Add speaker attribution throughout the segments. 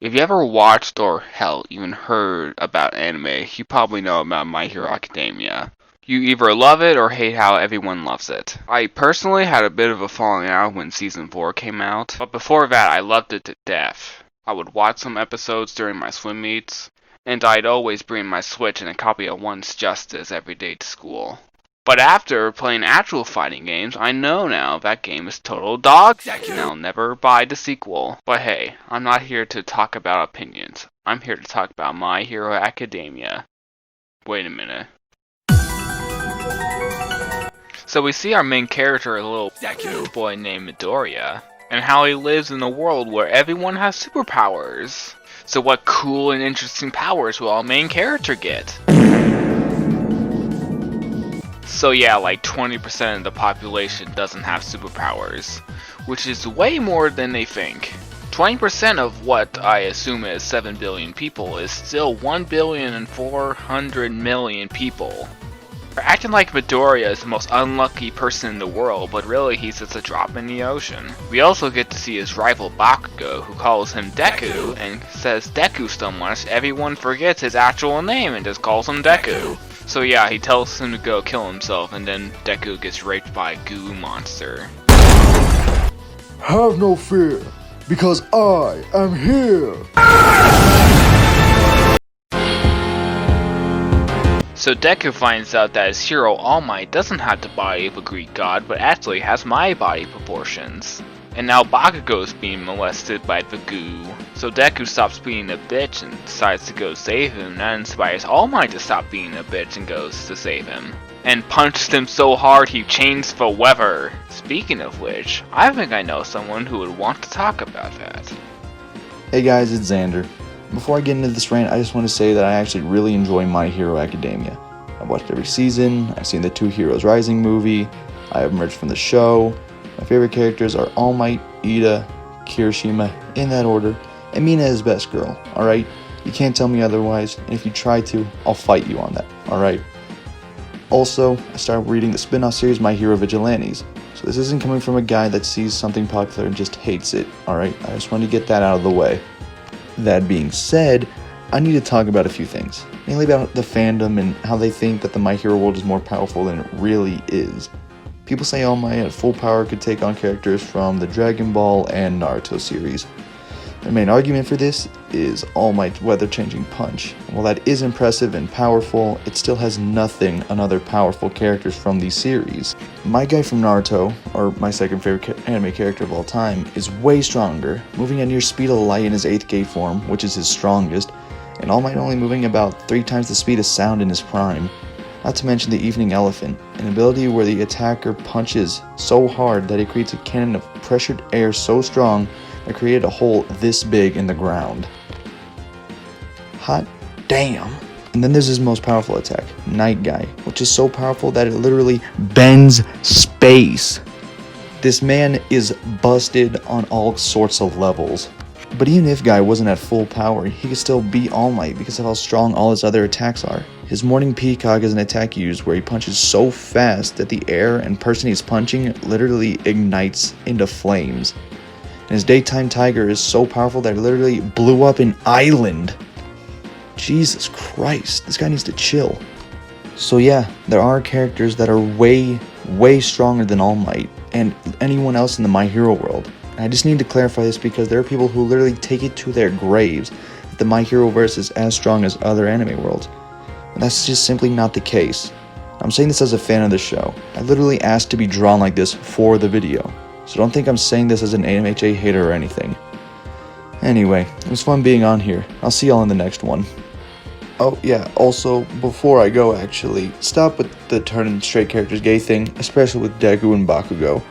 Speaker 1: If you ever watched or hell, even heard about anime, you probably know about My Hero Academia. You either love it or hate how everyone loves it. I personally had a bit of a falling out when Season 4 came out, but before that I loved it to death. I would watch some episodes during my swim meets, and I'd always bring my Switch and a copy of Once Justice every day to school. But after playing actual fighting games, I know now that game is total dog shit and I'll never buy the sequel. But hey, I'm not here to talk about opinions. I'm here to talk about My Hero Academia. Wait a minute. So we see our main character, a little boy named Midoriya, and how he lives in a world where everyone has superpowers. So what cool and interesting powers will our main character get? So yeah, like 20% of the population doesn't have superpowers, which is way more than they think. 20% of what I assume is 7 billion people is still 1,400,000,000 people. We're acting like Midoriya is the most unlucky person in the world, but really he's just a drop in the ocean. We also get to see his rival Bakugo, who calls him Deku, and says Deku so much everyone forgets his actual name and just calls him Deku. So yeah, he tells him to go kill himself, and then Deku gets raped by a goo monster.
Speaker 2: Have no fear, because I am here!
Speaker 1: So Deku finds out that his hero Almight doesn't have the body of a Greek god, but actually has my body proportions. And now Bakugo is being molested by the goo. So Deku stops being a bitch and decides to go save him, and that inspires All Might to stop being a bitch and goes to save him. And punched him so hard he changed for weather. Speaking of which, I think I know someone who would want to talk about that.
Speaker 3: Hey guys, it's Xander. Before I get into this rant, I just want to say that I actually really enjoy My Hero Academia. I've watched every season, I've seen the 2 Heroes Rising movie, I have merged from the show. My favorite characters are All Might, Ida, Kirishima, in that order, and Mina is best girl, alright? You can't tell me otherwise, and if you try to, I'll fight you on that, alright? Also, I started reading the spin-off series My Hero Vigilantes, so this isn't coming from a guy that sees something popular and just hates it, alright? I just wanted to get that out of the way. That being said, I need to talk about a few things, mainly about the fandom and how they think that the My Hero world is more powerful than it really is. People say All Might at full power could take on characters from the Dragon Ball and Naruto series. Their main argument for this is All Might's weather-changing punch. While that is impressive and powerful, it still has nothing on other powerful characters from these series. My guy from Naruto, or my second favorite anime character of all time, is way stronger, moving at near speed of light in his 8th gate form, which is his strongest, and All Might only moving about 3 times the speed of sound in his prime. Not to mention the Evening Elephant, an ability where the attacker punches so hard that it creates a cannon of pressured air so strong that created a hole this big in the ground. Hot damn. And then there's his most powerful attack, Night Guy, which is so powerful that it literally bends space. This man is busted on all sorts of levels. But even if Guy wasn't at full power, he could still beat All Might because of how strong all his other attacks are. His Morning Peacock is an attack used where he punches so fast that the air and person he's punching literally ignites into flames. And his Daytime Tiger is so powerful that it literally blew up an island. Jesus Christ, this guy needs to chill. So yeah, there are characters that are way stronger than All Might and anyone else in the My Hero world. I just need to clarify this because there are people who literally take it to their graves that the My Hero verse is as strong as other anime worlds. And that's just simply not the case. I'm saying this as a fan of the show. I literally asked to be drawn like this for the video. So don't think I'm saying this as an AMHA hater or anything. Anyway, it was fun being on here. I'll see y'all in the next one. Oh yeah, also, before I go actually, stop with the turning straight characters gay thing, especially with Deku and Bakugo.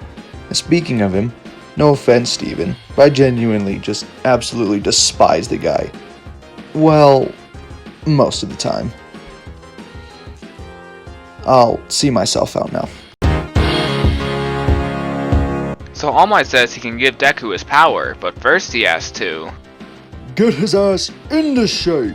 Speaker 3: And speaking of him, no offense, Steven, but I genuinely just absolutely despise the guy. Well, most of the time. I'll see myself out now.
Speaker 1: So All Might says he can give Deku his power, but first he has to
Speaker 2: Get his ass into shape!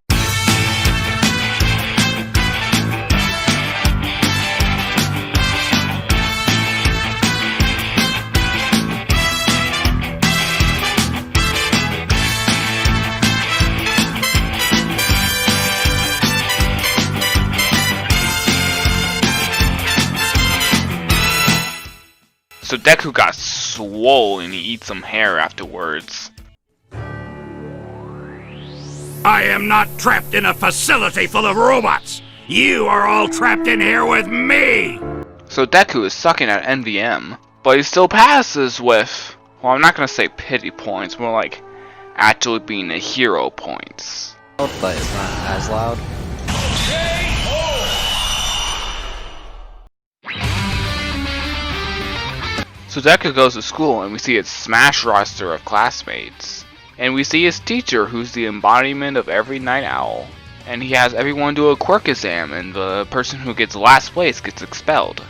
Speaker 1: Deku got swole and he eats some hair afterwards.
Speaker 4: I am not trapped in a facility full of robots! You are all trapped in here with me!
Speaker 1: So Deku is sucking at NVM, but he still passes with, well, I'm not gonna say pity points, more like actually being a hero points.
Speaker 5: But it's not as loud.
Speaker 1: So Deku goes to school and we see its smash roster of classmates. And we see his teacher, who's the embodiment of every night owl. And he has everyone do a quirk exam, and the person who gets last place gets expelled.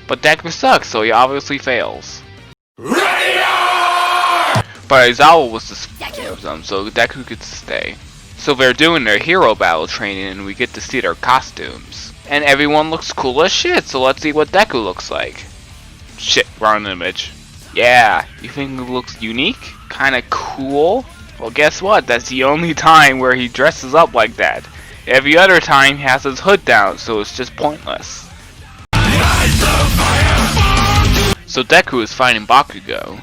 Speaker 1: But Deku sucks, so he obviously fails. But Aizawa was the of them, so Deku gets to stay. So they're doing their hero battle training, and we get to see their costumes. And everyone looks cool as shit, so let's see what Deku looks like. Shit, wrong image. Yeah, you think it looks unique? Kinda cool? Well, guess what? That's the only time where he dresses up like that. Every other time he has his hood down, so it's just pointless. So Deku is fighting Bakugo.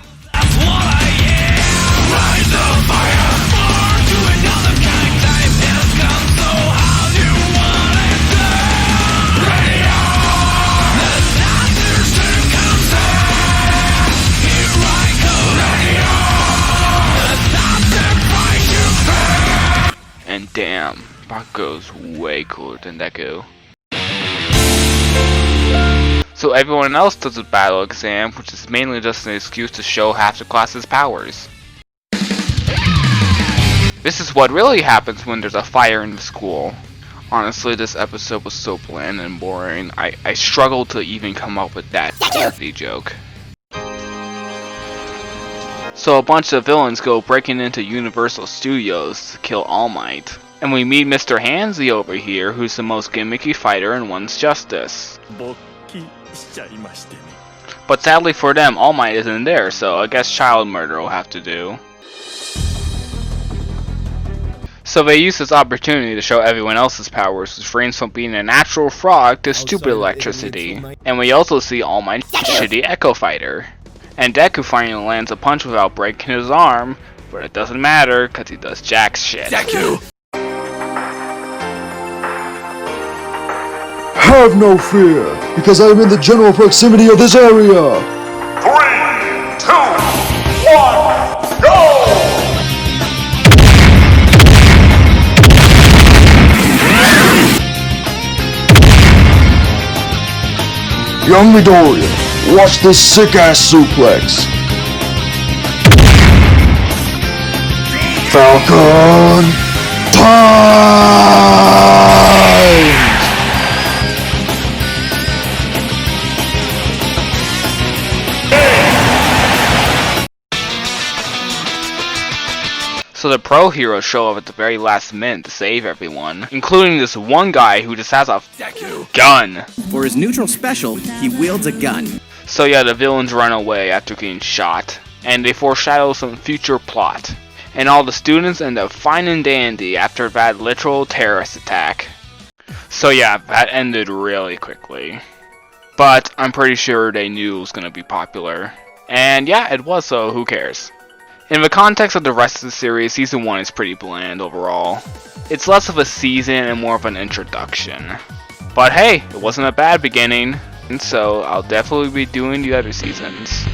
Speaker 1: And damn, Bakugo's way cooler than Deku. So everyone else does a battle exam, which is mainly just an excuse to show half the class's powers. This is what really happens when there's a fire in the school. Honestly, this episode was so bland and boring, I struggled to even come up with that dirty joke. So a bunch of villains go breaking into Universal Studios to kill Almight. And we meet Mr. Hansi over here, who's the most gimmicky fighter and wants justice. But sadly for them, Almight isn't there, so I guess child murder will have to do. So they use this opportunity to show everyone else's powers, which range from being a natural frog to stupid electricity. And we also see Almight's shitty Echo Fighter. And Deku finally lands a punch without breaking his arm, but it doesn't matter because he does jack shit.
Speaker 4: Deku!
Speaker 2: Have no fear, because I am in the general proximity of this area.
Speaker 4: 3, 2, 1, go!
Speaker 2: Young Midoriya, watch this sick-ass suplex. Falcon time!
Speaker 1: So the pro heroes show up at the very last minute to save everyone, including this one guy who just has a gun.
Speaker 6: For his neutral special, he wields a gun.
Speaker 1: So yeah, the villains run away after getting shot, and they foreshadow some future plot. And all the students end up fine and dandy after that literal terrorist attack. So yeah, that ended really quickly. But I'm pretty sure they knew it was gonna be popular. And yeah, it was, so who cares? In the context of the rest of the series, Season 1 is pretty bland overall. It's less of a season and more of an introduction. But hey, it wasn't a bad beginning, and so I'll definitely be doing the other seasons.